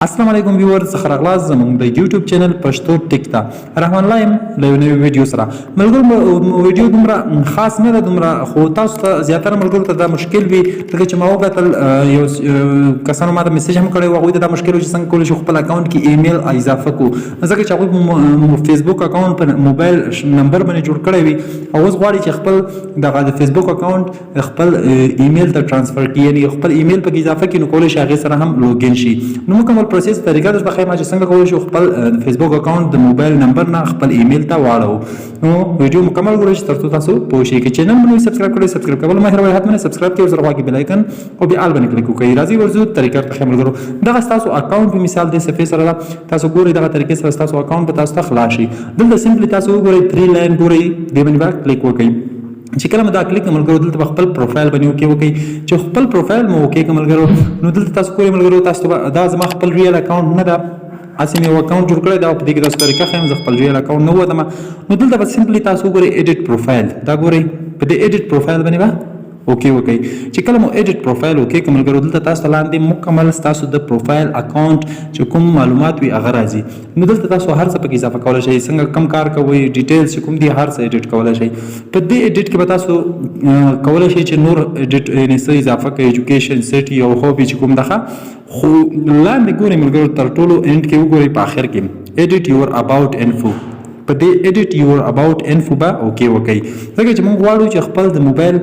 السلام علیکم ویورز، ښه راغلاست زموږ د یوټیوب چینل پښتو ټیک ته. رحمان الله یم له یو نوي ویډیو سره. ملګرو ویډیو دومره خاص نه ده دومره، خو تاسو ته زیاتره ملګرو ته دا مشکل وي لکه چې ما وکتل یو کسانو ما ته میسج هم کړی و، هغوی ته دا مشکل و چې څنګه کولی شو خپل اکاونټ کې ایمیل اضافه کړو، ځکه چې هغوی فیسبوک اکاونټ په موبایل نمبر باندې جوړ کړی وي او اوس غواړي چې خپل دغه د فیسبوک اکاونټ خپل ایمیل ته ټرانسفر کړي، یعنې خپل ایمیل پکې اضافه کړي، نو کولی شي هغې سره هم لوګین شي. نو مکمل پروسس طریقه درته بخایم چې څنګه کولی شو خپل فیسبوک اکاونټ د موبایل نمبر نه خپل ایمیل ته واړو. نو ویډیو مکمل ګورئ چې ترڅو تاسو پوه شئ. که چینل مو سبسکرایب کړئ سبسکرایب کول مه هېروئ، حتما سبسکرایب کړئ او سره خوا کې بیل آیکن او بیا آل باندې کلیک وکړئ. راځئ ورځو طریقه ته ملګرو. دغه ستاسو اکاونټ په مثال د صفحې سره ده، تاسو ګورئ دغه طریقې سره ستاسو اکاونټ به تاسو ته خلاص شي. دلته سمپلی تاسو وګورئ 3 لاین ګورئ، دې باندې به کلیک وکړئ. چې کله مو دا کلیک ملګرو دلته به خپل پروفایل باندې اوکې وکړئ. چې خپل پروفایل مو اوکې کړ ملګرو، نو دلته تاسو ګورئ ملګرو، تاسو ته دا زما خپل ریل اکاونټ نه ده، هسې مې یو اکاونټ جوړ کړی دا، په دې کې تاسو طریقه ښیم، زه خپل ریل اکاونټ نه وتم. نو دلته به سمپلی تاسو وګورئ ایډیټ پروفایل، دا ګورئ په دې ایډیټ پروفایل باندې به اوکې وکړئ. چې کله مو ایډیټ پروفایل اوکې کړ ملګرو، دلته تاسو ته لاندې مکمل ستاسو د پروفایل اکاونټ چې کوم معلومات وي هغه راځي. نو دلته تاسو هر څه پکې اضافه کولی شئ، څنګه کم کار کوئ، ډیټیلز چې کوم دي هر څه ایډیټ کولی شئ. په دې ایډیټ کې به تاسو کولی شئ چې نور ایډیټ یعنې څه اضافه کړئ، ایجوکیشن، سټي او هوبي چې کوم دغه. خو لاندې ګورئ ملګرو تر ټولو اینډ کې وګورئ په آخر کې ایډیټ یور اباوټ انفو، په دې ایډیټ یور اباوټ انفو به اوکې وکړئ، ځکه چې موږ غواړو چې خپل د موبایل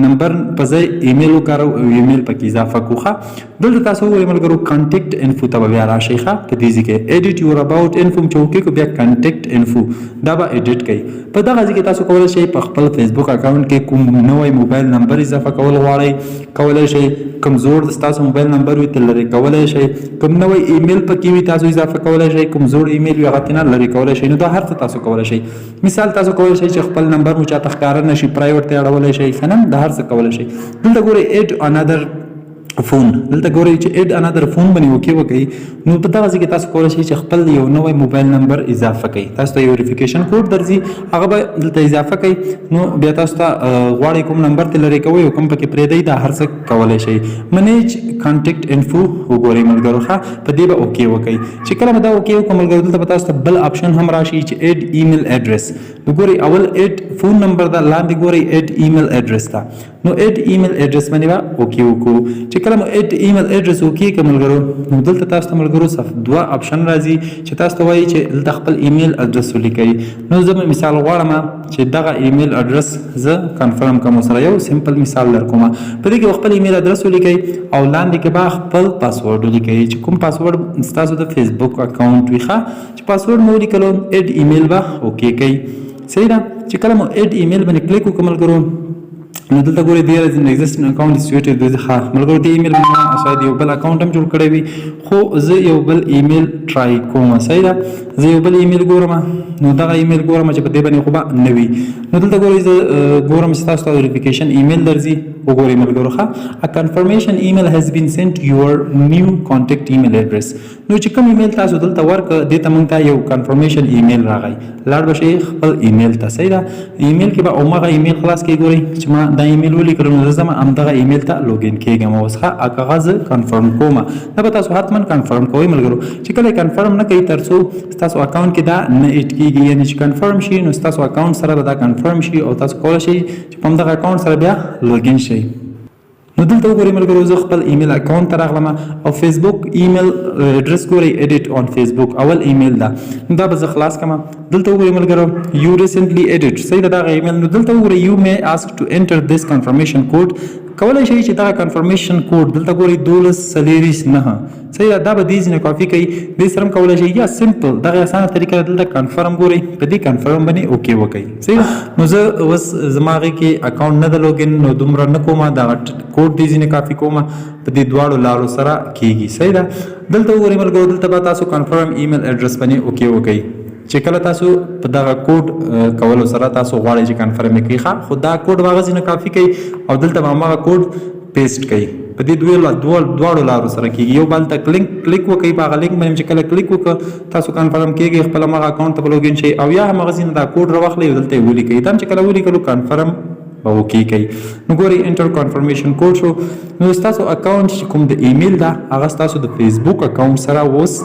نمبر په ځای ایمیل وکاروو او ایمیل پکې اضافه کړو. دلته تاسو وګورئ ملګرو کانټیکټ انفو ته به بیا راشئ. په دې ځای کې ایډیټ یور اباوټ انفو چې اوکې کړو، بیا کانټیکټ انفو دا به ایډیټ کړئ. په دغه ځای کې تاسو کولی شئ په خپل فیسبوک اکاونټ کې کوم نوی موبایل نمبر اضافه کول غواړئ، کولی شئ. کوم زوړ ستاسو موبایل نمبر وي ته لرې کولی شئ، کوم نوی ایمیل پکې وي تاسو اضافه کولی شئ، کوم زوړ ایمیل وي هغه ترې نه لرې کولی شئ. نو دا هر څه تاسو کولی شئ. مثال تاسو کولی شئ چې خپل نمبر مو چاته ښکاره نه شي، پرایویټ ته یې اړولی شئ، ښه نه، دا هر څه کولی شئ. دلته ګورئ ایډ انادر فون، دلته ګورئ چې ایډ انادر فون باندې اوکې وکړئ. نو په دغه ځای کې تاسو کولی شئ چې خپل یو نوی موبایل نمبر اضافه کړئ. تاسو ته یو ویریفیکیشن کوډ درځي، هغه به دلته اضافه کړئ. نو بیا تاسو ته غواړئ کوم نمبر ته لرې کوئ او کوم پکې پرېږدئ، دا هر څه کولی شئ. منیج کانټیکټ انفو وګورئ ملګرو، ښه په دې به اوکې وکړئ. چې کله به دا اوکې وکړو ملګرو، دلته به تاسو ته بل آپشن هم راشي چې ایډ ایمیل ایډرس. نو ګورئ اول ایډ فون نمبر ده، لاندې ګورئ ایډ ایمیل ایډرس ده. نو ایډ ایمیل ایډرس باندې به اوکې وکړو. چې کله مو ایډ ایمیل ایډرس اوکې کړه ملګرو، نو دلته تاسو ته ملګرو دوه آپشن راځي چې تاسو ته وایي چې دلته خپل ایمیل اډرس ولیکئ. نو زه مثال غواړم چې دغه ایمیل اډرس زه کنفرم کوم، سره یو سمپل مثال در کوم. په دې کې خپل ایمیل اډرس ولیکئ او لاندې کې به خپل پاسورډ ولیکئ چې کوم پاسورډ ستاسو د فیسبوک اکاونټ وي. ښه چې پاسورډ مو ولیکلو، ایډ ایمیل به اوکې کړئ. صحیح ده. چې کله مو ایډ ایمیل باندې کلیک وکړو ملګرو، نو دلته ګورئ there is an existing account situated. ښه ملګرو دې ایمیل باندې شاید یو بل اکاونټ هم جوړ کړی وي، خو زه یو بل ایمیل ټرای کوم. صحیح ده. زه یو بل ایمیل ګورم، نو دغه ایمیل ګورم چې په دې باندې خو به نه وي. نو دلته ګورئ زه ګورم چې تاسو ته ویریفیکیشن ایمیل درځي. وګورئ ملګرو، ښه a confirmation email has been sent to your new contact email address. نو چې کوم ایمیل تاسو دلته ورکړه دې ته موږ ته یو کنفرمیشن ایمیل راغی، لاړ به شئ خپل ایمیل ته. صحیح ده. ایمیل کې به هماغه ایمیل خلاص کړئ. ګورئ چې ما دا ایمیل ولیکلو، نو زه ځم همدغه ایمیل ته لوګین کېږم اوس. ښه هغه زه کنفرم کوم، دا به تاسو حتما کنفرم کوئ ملګرو. چې کله کنفرم نه کوئ تر څو ستاسو اکاونټ کې دا نه ایډ کېږي، یعنې چې کنفرم شي نو ستاسو اکاونټ سره به دا کنفرم شي او تاسو کولی شئ چې په همدغه اکاونټ سره بیا لوګین شئ. نو دلته وګورئ ملګرو، زه خپل ایمیل اکاونټ ته راغلم او فیسبوک ایمیل ایډرس ګورئ ایډیټ آن فیسبوک اول ایمیل ده، نو دا به زه خلاص کړم. دلته وګورئ ملګرو یو ریسنټلی ایډیټ، صحیح ده دغه ایمیل. نو دلته وګورئ یو می آسک ټو انټر دس کنفرمیشن کوډ، کولی شئ چې دغه کنفرمیشن کوډ دلته ګورئ 1249. صحیح ده. دا به دې ځینې کاپي کوي، دې سره هم کولی شئ یا سمپل دغه اسانه طریقه دلته کنفرم ګورئ، په دې کنفرم باندې اوکې وکړئ. صحیح ده. نو زه اوس زما هغې کې اکاونټ نه ده لوګین، نو دومره نه کومه، دغه کوډ دې ځینې کاپي کومه، په دې دواړو لارو سره کېږي. صحیح ده. دلته وګورئ ملګرو، دلته به تاسو کنفرم ایمیل ایډرس باندې اوکې وکړئ. چې کله تاسو په دغه کوډ کولو سره تاسو غواړئ چې کنفرم یې کړئ، خو دا کوډ به هغه ځینې کافي کوي او دلته به هماغه کوډ پیسټ کوي. په دې دواړو لارو سره کېږي. یو بل ته کلیک وکړئ، په هغه لینک باندې چې کله کلیک وکړه تاسو کنفرم کېږئ، خپل هماغه اکاونټ ته به لوګین شئ او یا هماغه ځینې دا کوډ راواخلئ او دلته یې ولیکئ. دا هم چې کله ولیکلو کنفرم به اوکې کوي. نو ګورئ انټر کنفرمیشن کوډ شو. نو ستاسو اکاونټ چې کوم د ایمیل ده هغه ستاسو د فیسبوک اکاونټ سره اوس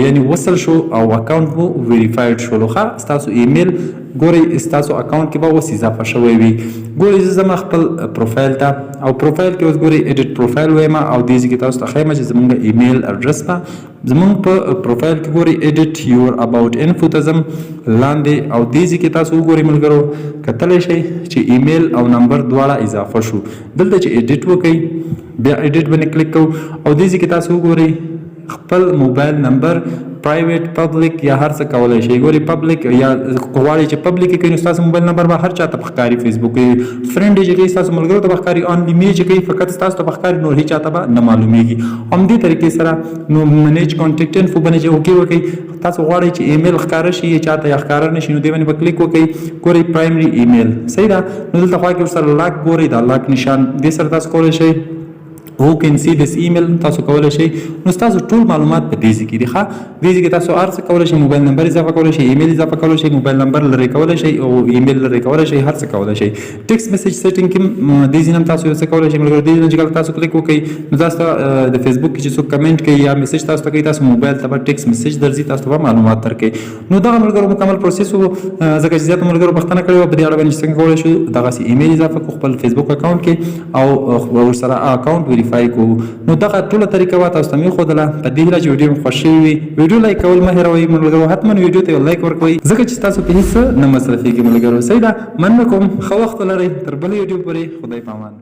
یعنی وصل شو او اکاونټ مو ویریفاید شولو. ښه ستاسو ایمیل ګورئ ستاسو اکاونټ کې به اوس اضافه شوی وي. ګورئ زه ځم خپل پروفایل ته او پروفایل کې اوس ګورئ ایډیټ پروفایل وایم او دې ځای کې تاسو ته ښیم چې زموږ ایمیل اډرس به زموږ په پروفایل کې ګورئ ایډیټ یور اباوټ انفو ته ځم لاندې او دې ځای کې تاسو وګورئ ملګرو کتلی شئ چې ایمیل او نمبر دواړه اضافه شو. دلته چې ایډیټ وکئ بیا ایډیټ باندې کلیک کوو او دې ځای کې تاسو وګورئ خپل موبایل نمبر پرایویټ پبلک یا هر څه کولی شئ. ګورئ پبلک یا غواړئ چې پبلک یې کوئ نو ستاسو موبایل نمبر به هر چا ته به ښکاري. فیسبوک کې فرینډ یې چې کوئ ستاسو ملګرو ته به ښکاري. آن لیمي چې کوئ فقط ستاسو ته به ښکاري نور هېچا ته به نه معلومیږي. همدې طریقې سره نو منیج کانټیکټ انفو باندې چې اوکې وکئ تاسو غواړئ چې ایمیل ښکاره شي یا چاته یا ښکاره نه شي نو دې باندې به کلیک وکئ. ګورئ پرایمري ایمیل صحیح ده. نو دلته خوا کې ورسره لاک ګورئ دا لاک نشان دې سره تاسو کولی شئ who can see this email تاسو کولی شئ. نو ستاسو ټول معلومات په دې ځای کې دي. ښه دې ځای کې تاسو هر څه کولی شئ. موبایل نمبر اضافه کولی شئ، ایمیل اضافه کولی شئ، موبایل نمبر لرې کولی شئ او ایمیل لرې کولی شئ، هر څه کولی شئ. ټیکسټ میسج سیټینګ کې دې ځای نه تاسو یو څه کولی شئ ملګرو. دې ځای نه چې کله تاسو کلیک وکړئ نو تاسو ته د فیسبوک کې چې څوک کمنټ کوي یا میسج تاسو ته کوي تاسو موبایل ته به ټیکسټ میسج درځي تاسو ته به معلومات درکوي. نو دغه ملګرو مکمل پروسس و ځکه چې زیاتو ملګرو پوښتنه کړې وه په دې اړه باندې چې څنګه کولی شو دغسې ایمیل اضافه کړو خپل فیسبوک اکاونټ کې او ورسره اکاونټ ویریفای کړو. نو دغه ټوله طریقه وه تاسو ته مې ښودله. په دې هیله چې ویډیو مې خوښ شوي وي ویډیو لایک کول مه هېروئ ملګرو. حتما ویډیو ته یو لایک ورکوئ ځکه چې ستاسو په هېڅ نه مصرفېږي ملګرو. صحیح ده مننه کوم ښه وخت ولرئ تر بلې ویډیو پورې خدای پامان.